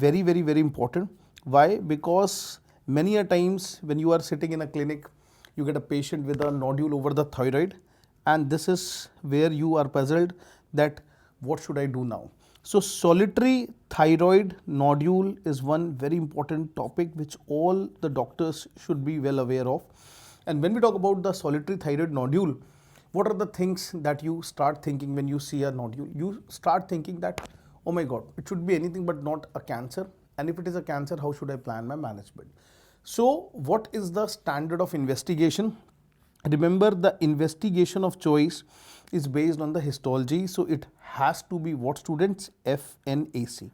very important. Why? Because many a times when you are sitting in a clinic, you get a patient with a nodule over the thyroid, and this is where you are puzzled that what should I do now. So solitary thyroid nodule is one very important topic which all the doctors should be well aware of. And when we talk about the solitary thyroid nodule, what are the things that you start thinking when you see a nodule? You start thinking that, oh my God, it should be anything but not a cancer. And if it is a cancer, how should I plan my management? So what is the standard of investigation? Remember, the investigation of choice is based on the histology. So it has to be what, students? FNAC.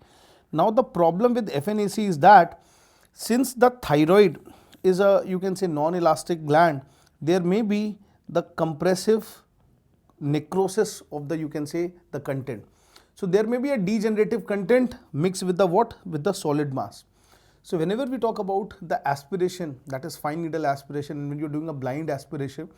Now the problem with FNAC is that since the thyroid is a, you can say, non-elastic gland, there may be the compressive necrosis of the, you can say, the content. So there may be a degenerative content mixed with the what? With the solid mass. So whenever we talk about the aspiration, that is fine needle aspiration, and when you're doing a blind aspiration,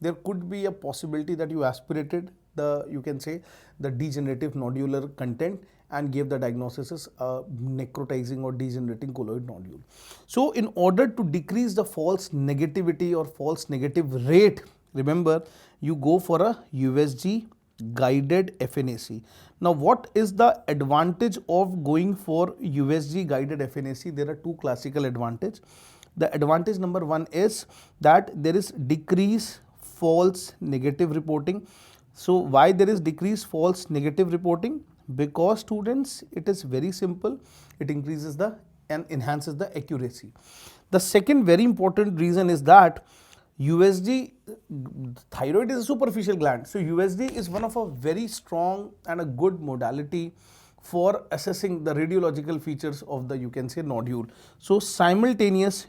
there could be a possibility that you aspirated the, you can say, the degenerative nodular content and gave the diagnosis as necrotizing or degenerating colloid nodule. So in order to decrease the false negativity or false negative rate, remember, you go for a USG guided FNAC. Now what is the advantage of going for USG guided FNAC? There are two classical advantages. The advantage number one is that there is decrease false negative reporting. So why there is decreased false negative reporting? Because students, it is very simple. It increases the and enhances the accuracy. The second very important reason is that USG, thyroid is a superficial gland. So USG is one of a very strong and a good modality for assessing the radiological features of the, you can say, nodule. So simultaneous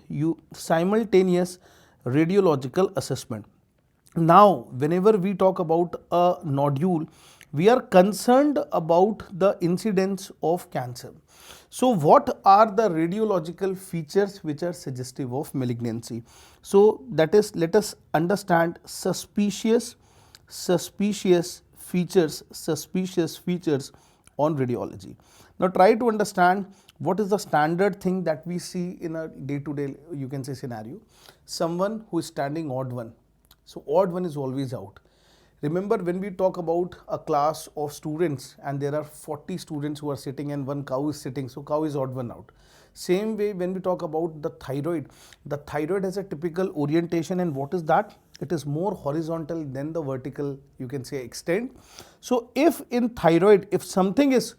radiological assessment. Now whenever we talk about a nodule, we are concerned about the incidence of cancer. So what are the radiological features which are suggestive of malignancy? So that is, let us understand suspicious features on radiology. Now try to understand what is the standard thing that we see in a day-to-day, you can say, scenario. Someone who is standing odd one. So odd one is always out. Remember, when we talk about a class of students and there are 40 students who are sitting and one cow is sitting, so cow is odd one out. Same way when we talk about the thyroid has a typical orientation, and what is that? It is more horizontal than the vertical, you can say, extent. So if in thyroid, if something is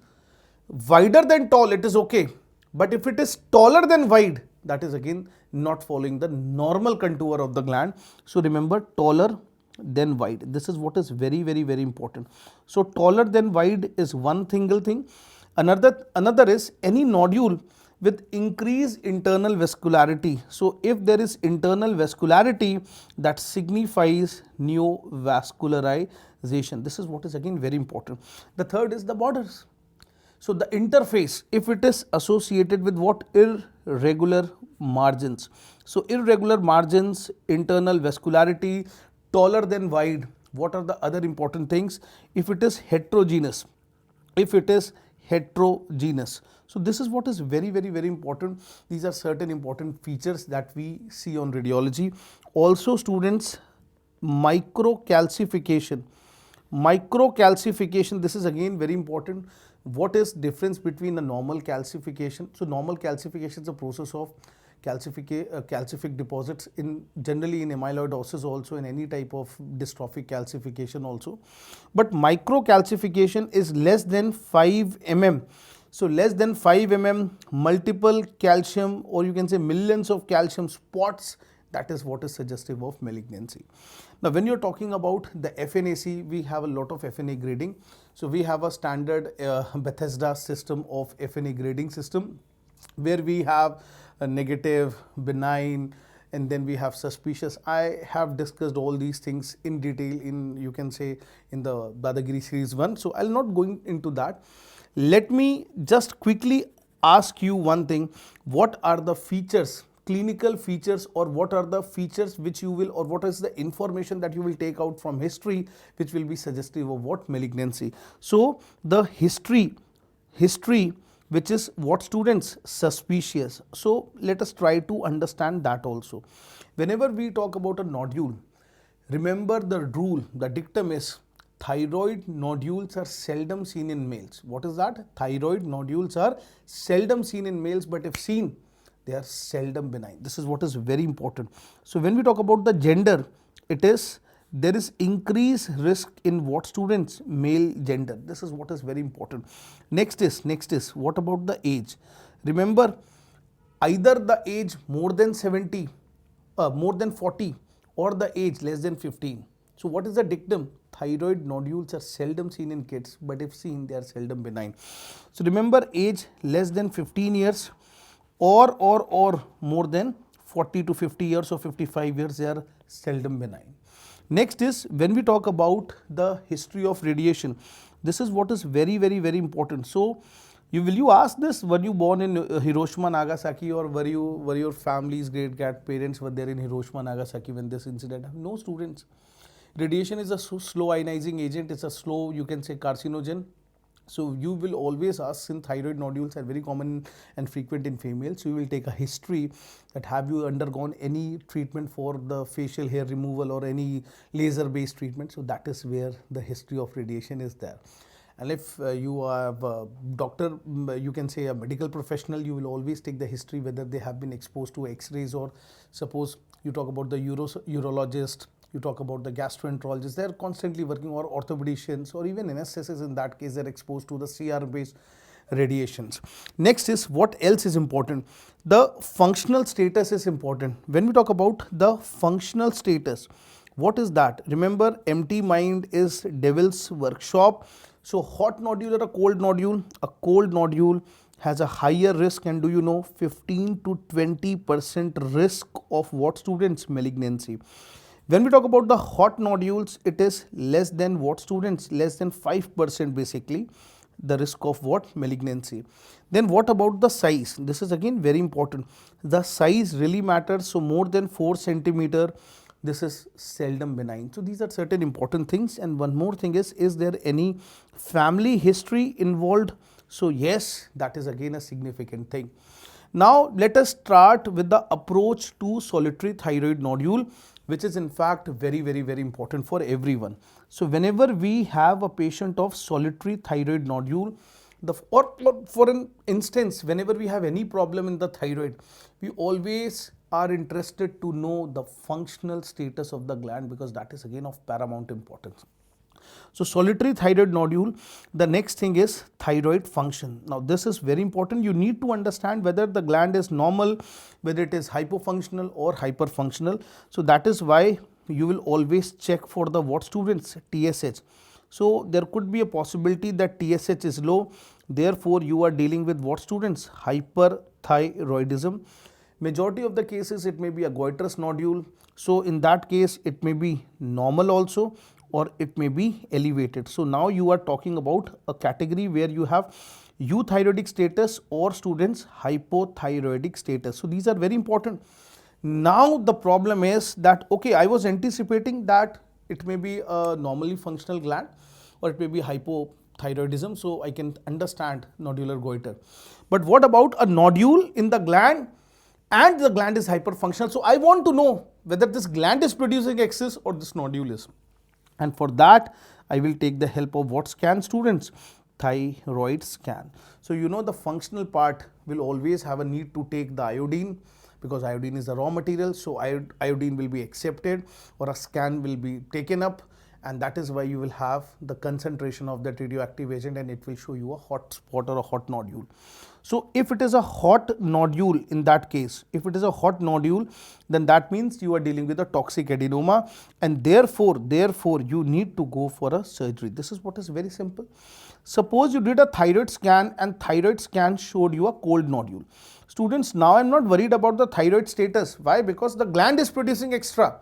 wider than tall, it is okay. But if it is taller than wide, that is again not following the normal contour of the gland. So remember, taller than wide. This is what is very important. So taller than wide is one single thing. Another is any nodule with increased internal vascularity. So if there is internal vascularity, that signifies neovascularization. This is what is again very important. The third is the borders. So the interface, if it is associated with what? Irregular margins. So irregular margins, internal vascularity, taller than wide. What are the other important things? If it is heterogeneous. So this is what is very important. These are certain important features that we see on radiology. Also students, microcalcification, this is again very important. What is difference between a normal calcification? So normal calcification is a process of calcific deposits in generally in amyloidosis, also in any type of dystrophic calcification also. But microcalcification is less than 5 mm. So less than 5 mm, multiple calcium, or you can say millions of calcium spots, that is what is suggestive of malignancy. Now when you are talking about the FNAC, we have a lot of FNA grading. So we have a standard Bethesda system of FNA grading system, where we have a negative, benign, and then we have suspicious. I have discussed all these things in detail in, you can say, in the Dadagiri series 1. So I'll not go into that. Let me just quickly ask you one thing. What are the features, clinical features, or what are the features which you will, or what is the information that you will take out from history which will be suggestive of what? Malignancy. So the history which is what students? Suspicious. So let us try to understand that also. Whenever we talk about a nodule, remember the rule, the dictum is thyroid nodules are seldom seen in males. What is that? Thyroid nodules are seldom seen in males, but if seen, they are seldom benign. This is what is very important. So when we talk about the gender, it is there is increased risk in what students? Male gender. This is what is very important. Next is what about the age? Remember, either the age more than 70, more than 40, or the age less than 15. So what is the dictum? Thyroid nodules are seldom seen in kids, but if seen, they are seldom benign. So remember, age less than 15 years or more than 40 to 50 years or 55 years, they are seldom benign. Next is when we talk about the history of radiation. This is what is very important. So will you ask this? Were you born in Hiroshima, Nagasaki, or were your family's great grandparents were there in Hiroshima, Nagasaki when this incident happened? No, students. Radiation is a slow ionizing agent. It's a slow, you can say, carcinogen. So you will always ask, since thyroid nodules are very common and frequent in females, so you will take a history that have you undergone any treatment for the facial hair removal or any laser based treatment. So that is where the history of radiation is there. And if you are a doctor, you can say a medical professional, you will always take the history whether they have been exposed to x-rays, or suppose you talk about the urologist, you talk about the gastroenterologist, they are constantly working, or orthopedicians, or even anesthetists. In that case, they are exposed to the CR based radiations. Next is what else is important? The functional status is important. When we talk about the functional status, what is that? Remember, empty mind is devil's workshop. So hot nodule or a cold nodule? A cold nodule has a higher risk, and do you know, 15 to 20% risk of what students? Malignancy. When we talk about the hot nodules, it is less than what students? Less than 5% basically the risk of what? Malignancy. Then what about the size? This is again very important. The size really matters. So more than 4 centimeter, this is seldom benign. So these are certain important things. And one more thing is there any family history involved? So yes, that is again a significant thing. Now let us start with the approach to solitary thyroid nodule, which is in fact very important for everyone. So whenever we have a patient of solitary thyroid nodule, or for an instance, whenever we have any problem in the thyroid, we always are interested to know the functional status of the gland, because that is again of paramount importance. So solitary thyroid nodule, the next thing is thyroid function. Now this is very important. You need to understand whether the gland is normal, whether it is hypofunctional or hyperfunctional. So that is why you will always check for the what students? TSH. So there could be a possibility that TSH is low, therefore you are dealing with what students? Hyperthyroidism. Majority of the cases it may be a goitrous nodule. So in that case it may be normal also, or it may be elevated. So now you are talking about a category where you have euthyroidic status or students hypothyroidic status. So these are very important. Now the problem is that, okay, I was anticipating that it may be a normally functional gland, or it may be hypothyroidism, so I can understand nodular goiter. But what about a nodule in the gland and the gland is hyperfunctional? So I want to know whether this gland is producing excess or this nodule is. And for that, I will take the help of what scan students? Thyroid scan. So you know the functional part will always have a need to take the iodine, because iodine is the raw material. So iodine will be accepted, or a scan will be taken up, and that is why you will have the concentration of that radioactive agent, and it will show you a hot spot or a hot nodule. So if it is a hot nodule, in that case, if it is a hot nodule, then that means you are dealing with a toxic adenoma, and therefore you need to go for a surgery. This is what is very simple. Suppose you did a thyroid scan and thyroid scan showed you a cold nodule. Students, now I am not worried about the thyroid status. Why? Because the gland is producing extra.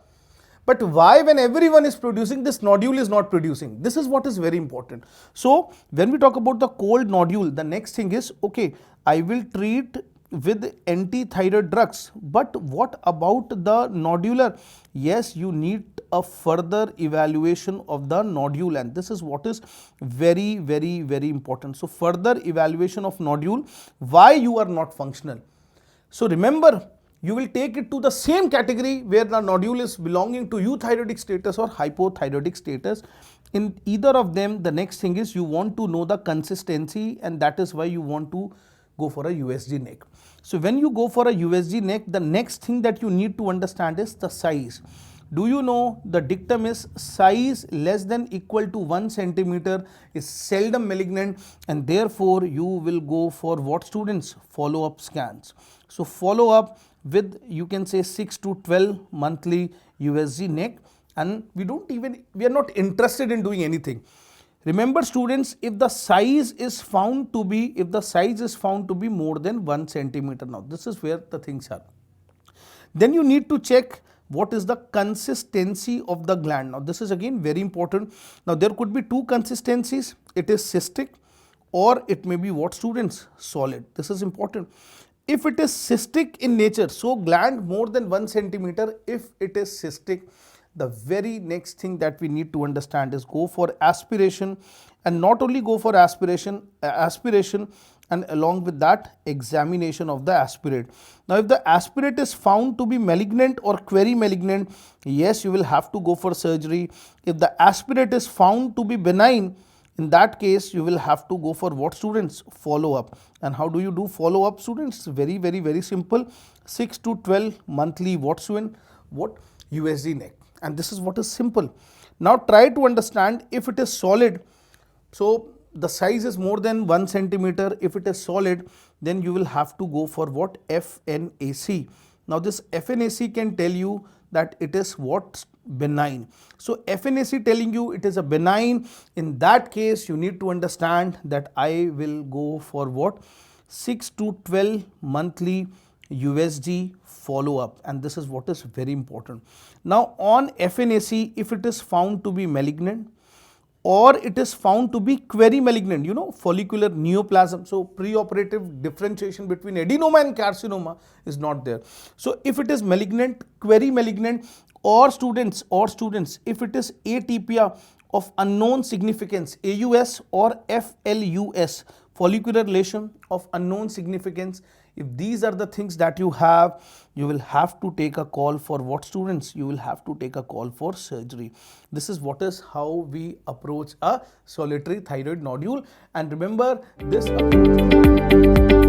But why, when everyone is producing, this nodule is not producing? This is what is very important. So when we talk about the cold nodule, the next thing is, okay, I will treat with anti-thyroid drugs. But what about the nodular? Yes, you need a further evaluation of the nodule, and this is what is very, very, very important. So further evaluation of nodule, why you are not functional. So remember, you will take it to the same category where the nodule is belonging to euthyroidic status or hypothyroidic status. In either of them, the next thing is you want to know the consistency, and that is why you want to go for a USG neck. So when you go for a USG neck, the next thing that you need to understand is the size. Do you know the dictum is size less than equal to 1 centimeter is seldom malignant, and therefore you will go for what, students? Follow-up scans. So follow up with, you can say, 6 to 12 monthly USG neck, and we are not interested in doing anything. Remember, students, if the size is found to be more than 1 centimeter, now this is where the things are. Then you need to check what is the consistency of the gland. Now this is again very important. Now there could be two consistencies. It is cystic, or it may be what, students? Solid. This is important. If it is cystic in nature, so gland more than 1 centimeter, if it is cystic, the very next thing that we need to understand is go for aspiration, and not only go for aspiration, and along with that, examination of the aspirate. Now if the aspirate is found to be malignant or query malignant, yes, you will have to go for surgery. If the aspirate is found to be benign, in that case you will have to go for what, students? Follow up. And how do you do follow up, students? Very, very, very simple. 6 to 12 monthly USG neck, and this is what is simple. Now try to understand, if it is solid, so the size is more than 1 centimeter. If it is solid, then you will have to go for what? FNAC. Now this FNAC can tell you that it is what? Benign. So FNAC telling you it is a benign, in that case you need to understand that I will go for what? 6 to 12 monthly USG follow up, and this is what is very important. Now on FNAC, if it is found to be malignant, or it is found to be query malignant, follicular neoplasm, so preoperative differentiation between adenoma and carcinoma is not there. So if it is malignant, query malignant, or students, if it is atypia of unknown significance, AUS or FLUS, follicular lesion of unknown significance, if these are the things that you have, you will have to take a call for what, students? You will have to take a call for surgery. This is what is how we approach a solitary thyroid nodule. And remember, this approach